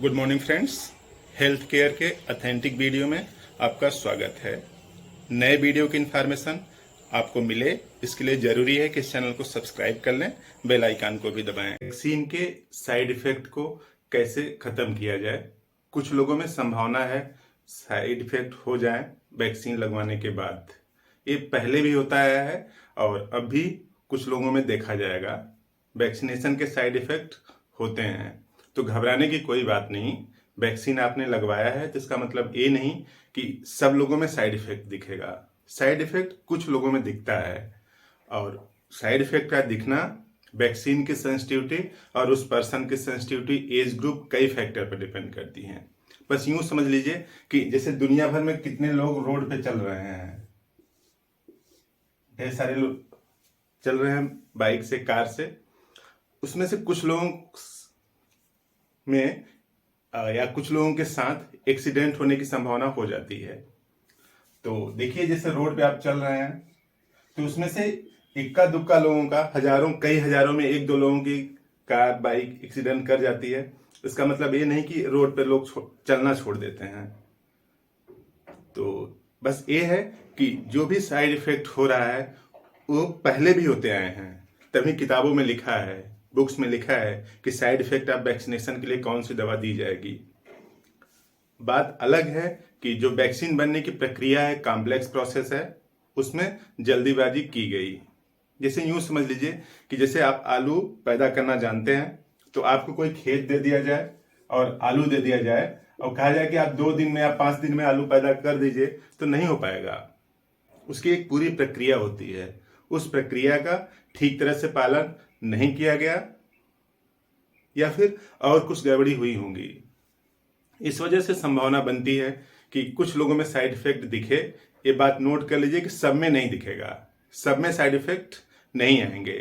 Good morning friends, health care के authentic video में आपका स्वागत है। नए वीडियो की इन्फॉर्मेशन आपको मिले, इसके लिए जरूरी है कि इस चैनल को सब्सक्राइब कर लें, बेल आइकन को भी दबाएं। वैक्सीन के साइड इफेक्ट को कैसे खत्म किया जाए। कुछ लोगों में संभावना है साइड इफेक्ट हो जाए वैक्सीन लगवाने के बाद। ये पहले भी होता आया है और अब भी कुछ लोगों में देखा जाएगा। वैक्सीनेशन के साइड इफेक्ट होते हैं तो घबराने की कोई बात नहीं। वैक्सीन आपने लगवाया है तो इसका मतलब ये नहीं कि सब लोगों में साइड इफेक्ट दिखेगा। साइड इफेक्ट कुछ लोगों में दिखता है और साइड इफेक्ट का दिखना वैक्सीन की सेंसिटिविटी और उस पर्सन की सेंसिटिविटी, एज ग्रुप, कई फैक्टर पर डिपेंड करती हैं। बस यूं समझ लीजिए कि जैसे दुनिया भर में कितने लोग रोड पे चल रहे हैं, ढेर सारे लोग चल रहे हैं बाइक से, कार से। उसमें से कुछ लोगों में या कुछ लोगों के साथ एक्सीडेंट होने की संभावना हो जाती है। तो देखिए, जैसे रोड पे आप चल रहे हैं तो उसमें से इक्का दुक्का लोगों का, हजारों, कई हजारों में एक दो लोगों की कार, बाइक एक्सीडेंट कर जाती है। इसका मतलब ये नहीं कि रोड पे लोग चलना छोड़ देते हैं। तो बस ये है कि जो भी साइड इफेक्ट हो रहा है वो पहले भी होते आए हैं, तभी किताबों में लिखा है, बुक्स में लिखा है कि साइड इफेक्ट ऑफ वैक्सीनेशन के लिए कौन सी दवा दी जाएगी। बात अलग है कि जो वैक्सीन बनने की प्रक्रिया है, कॉम्प्लेक्स प्रोसेस है, उसमें जल्दीबाजी की गई। जैसे यूं समझ लीजिए कि जैसे आप आलू पैदा करना जानते हैं तो आपको कोई खेत दे दिया जाए और आलू दे दिया जाए और कहा जाए कि आप 2 दिन में या 5 दिन में आलू पैदा कर दीजिए, तो नहीं हो पाएगा। उसकी एक पूरी प्रक्रिया होती है। उस प्रक्रिया का ठीक तरह से पालन नहीं किया गया या फिर और कुछ गड़बड़ी हुई होंगी। इस वजह से संभावना बनती है कि कुछ लोगों में साइड इफेक्ट दिखे। ये बात नोट कर लीजिए कि सब में नहीं दिखेगा, सब में साइड इफेक्ट नहीं आएंगे।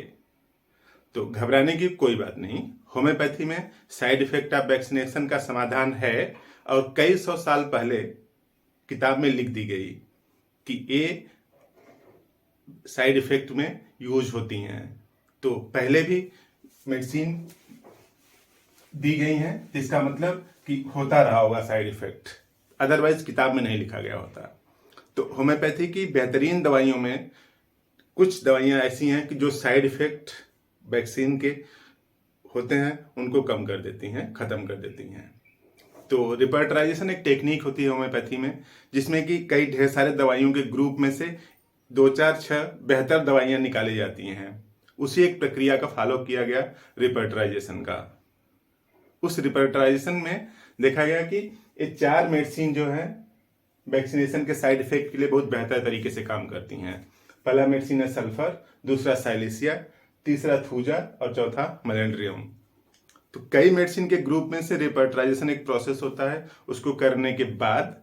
तो घबराने की कोई बात नहीं। होम्योपैथी में साइड इफेक्ट ऑफ वैक्सीनेशन का समाधान है और कई सौ साल पहले किताब में लिख दी गई कि ये साइड इफेक्ट में यूज होती हैं। तो पहले भी मेडिसिन दी गई हैं, इसका मतलब कि होता रहा होगा साइड इफेक्ट, अदरवाइज किताब में नहीं लिखा गया होता। तो होम्योपैथी की बेहतरीन दवाइयों में कुछ दवाइयां ऐसी हैं कि जो साइड इफेक्ट वैक्सीन के होते हैं उनको कम कर देती हैं, खत्म कर देती हैं। तो रिपर्टराइजेशन एक टेक्निक होती है होम्योपैथी में, जिसमें कि कई ढेर सारे दवाइयों के ग्रुप में से 2, 4, 6 बेहतर दवाइयां निकाली जाती हैं। उसी एक प्रक्रिया का फॉलो किया गया रिपर्टराइजेशन का। उस रिपर्टराइजेशन में देखा गया कि ये 4 मेडिसिन जो है वैक्सीनेशन के साइड इफेक्ट के लिए बहुत बेहतर तरीके से काम करती हैं। पहला मेडिसिन है सल्फर, दूसरा साइलेसिया, तीसरा थूजा और चौथा मलेंड्रियम। तो कई मेडिसिन के ग्रुप में से रिपर्टराइजेशन एक प्रोसेस होता है। उसको करने के बाद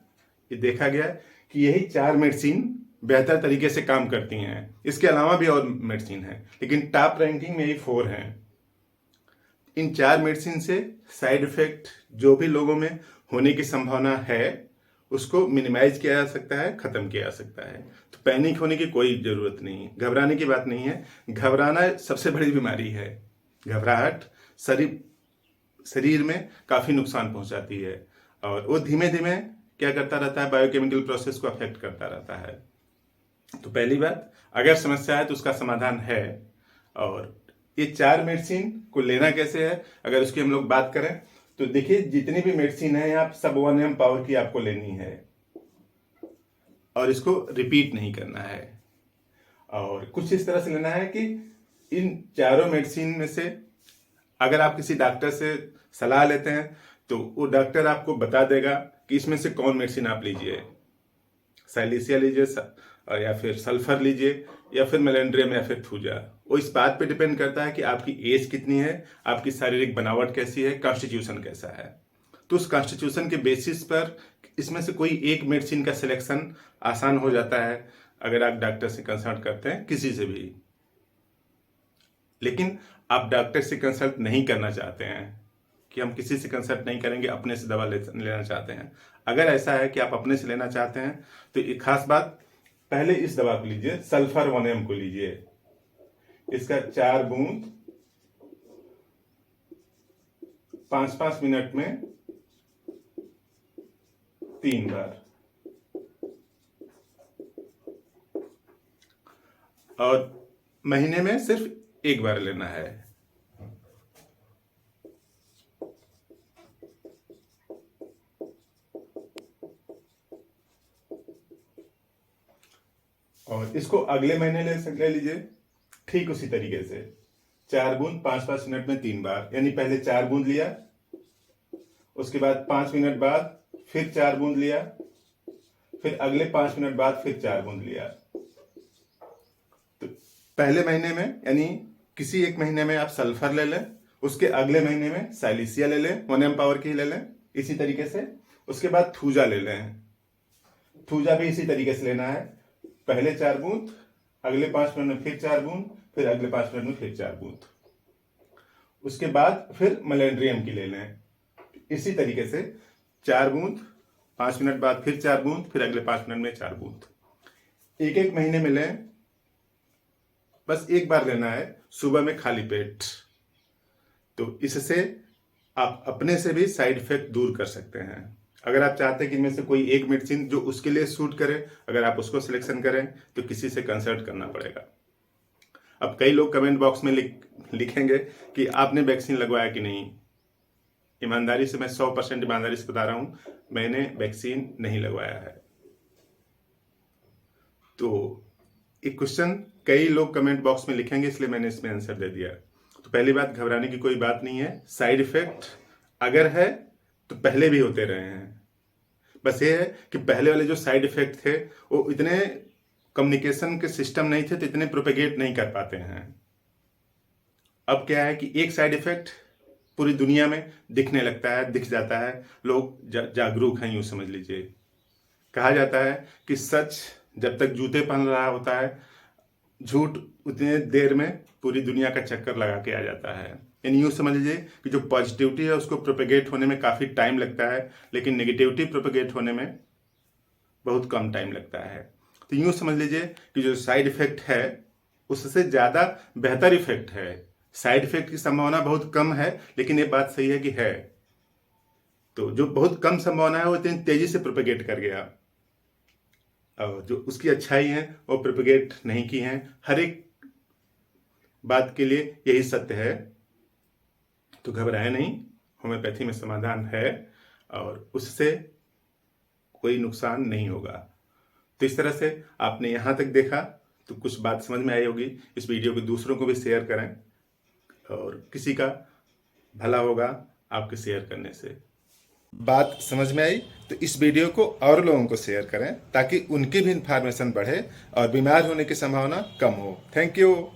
ये देखा गया कि यही 4 मेडिसिन बेहतर तरीके से काम करती हैं। इसके अलावा भी और मेडिसिन है, लेकिन टॉप रैंकिंग में यही 4 हैं। इन 4 मेडिसिन से साइड इफेक्ट जो भी लोगों में होने की संभावना है उसको मिनिमाइज किया जा सकता है, खत्म किया जा सकता है। तो पैनिक होने की कोई जरूरत नहीं है, घबराने की बात नहीं है। घबराना सबसे बड़ी बीमारी है। घबराहट शरीर में काफी नुकसान पहुंचाती है और वो धीमे धीमे क्या करता रहता है, बायोकेमिकल प्रोसेस को अफेक्ट करता रहता है। तो पहली बात, अगर समस्या है तो उसका समाधान है। और ये 4 मेडिसिन को लेना कैसे है, अगर उसकी हम लोग बात करें तो देखिए, जितनी भी मेडिसिन है आप सब 1 ml पावर की आपको लेनी है और इसको रिपीट नहीं करना है। और कुछ इस तरह से लेना है कि इन चारों मेडिसिन में से अगर आप किसी डॉक्टर से सलाह लेते हैं तो वो डॉक्टर आपको बता देगा कि इसमें से कौन मेडिसिन आप लीजिए, साइलेसिया लीजिए या फिर सल्फर लीजिए या फिर मेलेंड्रियम या फिर थूजा। वो इस बात पे डिपेंड करता है कि आपकी एज कितनी है, आपकी शारीरिक बनावट कैसी है, कॉन्स्टिट्यूशन कैसा है। तो उस कॉन्स्टिट्यूशन के बेसिस पर इसमें से कोई एक मेडिसिन का सिलेक्शन आसान हो जाता है अगर आप डॉक्टर से कंसल्ट करते हैं, किसी से भी। लेकिन आप डॉक्टर से कंसल्ट नहीं करना चाहते हैं कि हम किसी से कंसल्ट नहीं करेंगे, अपने से दवा लेना चाहते हैं। अगर ऐसा है कि आप अपने से लेना चाहते हैं तो एक खास बात, पहले इस दवा को लीजिए, सल्फर 1 ml को लीजिए। इसका 4 बूंद 5-5 मिनट में 3 बार, और महीने में सिर्फ 1 बार लेना है। और इसको अगले महीने ले लीजिए ठीक उसी तरीके से, 4 बूंद 5-5 मिनट में 3 बार, यानी पहले 4 बूंद लिया, उसके बाद 5 मिनट बाद फिर 4 बूंद लिया, फिर अगले 5 मिनट बाद फिर 4 बूंद लिया। तो पहले महीने में यानी किसी एक महीने में आप सल्फर ले लें, उसके अगले महीने में साइलिसिया ले लें, 1 पावर की ले लें इसी तरीके से। उसके बाद थूजा ले लें, थूजा भी इसी तरीके से लेना है, पहले 4 बूंद, अगले 5 मिनट में फिर 4 बूंद, फिर अगले 5 मिनट में फिर 4 बूंद। उसके बाद फिर मलेंड्रियम की ले लें इसी तरीके से, 4 बूंद, 5 मिनट बाद फिर 4 बूंद, फिर अगले 5 मिनट में 4 बूंद। एक एक महीने में लें, बस 1 बार लेना है सुबह में खाली पेट। तो इससे आप अपने से भी साइड इफेक्ट दूर कर सकते हैं। अगर आप चाहते हैं कि इनमें से कोई एक मेडिसिन जो उसके लिए सूट करे, अगर आप उसको सिलेक्शन करें तो किसी से कंसल्ट करना पड़ेगा। अब कई लोग कमेंट बॉक्स में लिखेंगे कि आपने वैक्सीन लगवाया कि नहीं। ईमानदारी से मैं 100% ईमानदारी से बता रहा हूं, मैंने वैक्सीन नहीं लगवाया है। तो एक क्वेश्चन कई लोग कमेंट बॉक्स में लिखेंगे, इसलिए मैंने इसमें आंसर दे दिया। तो पहली बात, घबराने की कोई बात नहीं है। साइड इफेक्ट अगर है तो पहले भी होते रहे हैं, बस ये है कि पहले वाले जो साइड इफेक्ट थे वो इतने कम्युनिकेशन के सिस्टम नहीं थे, तो इतने प्रोपेगेट नहीं कर पाते हैं। अब क्या है कि एक साइड इफेक्ट पूरी दुनिया में दिखने लगता है, दिख जाता है, लोग जागरूक हैं, यूं समझ लीजिए। कहा जाता है कि सच जब तक जूते पहन रहा होता है, झूठ उतने देर में पूरी दुनिया का चक्कर लगा के आ जाता है। यानी यूं समझ लीजिए कि जो पॉजिटिविटी है उसको प्रोपेगेट होने में काफी टाइम लगता है, लेकिन नेगेटिविटी प्रोपेगेट होने में बहुत कम टाइम लगता है। तो यूं समझ लीजिए कि जो साइड इफेक्ट है उससे ज्यादा बेहतर इफेक्ट है। साइड इफेक्ट की संभावना बहुत कम है, लेकिन ये बात सही है कि है। तो जो बहुत कम संभावना है वो इतनी तेजी से प्रोपेगेट कर गया, और जो उसकी अच्छाई है वो प्रोपेगेट नहीं की है। हर एक बात के लिए यही सत्य है। तो घबराए नहीं, होम्योपैथी में समाधान है और उससे कोई नुकसान नहीं होगा। तो इस तरह से आपने यहाँ तक देखा तो कुछ बात समझ में आई होगी। इस वीडियो को दूसरों को भी शेयर करें, और किसी का भला होगा आपके शेयर करने से। बात समझ में आई तो इस वीडियो को और लोगों को शेयर करें, ताकि उनकी भी इंफॉर्मेशन बढ़े और बीमार होने की संभावना कम हो। Thank you.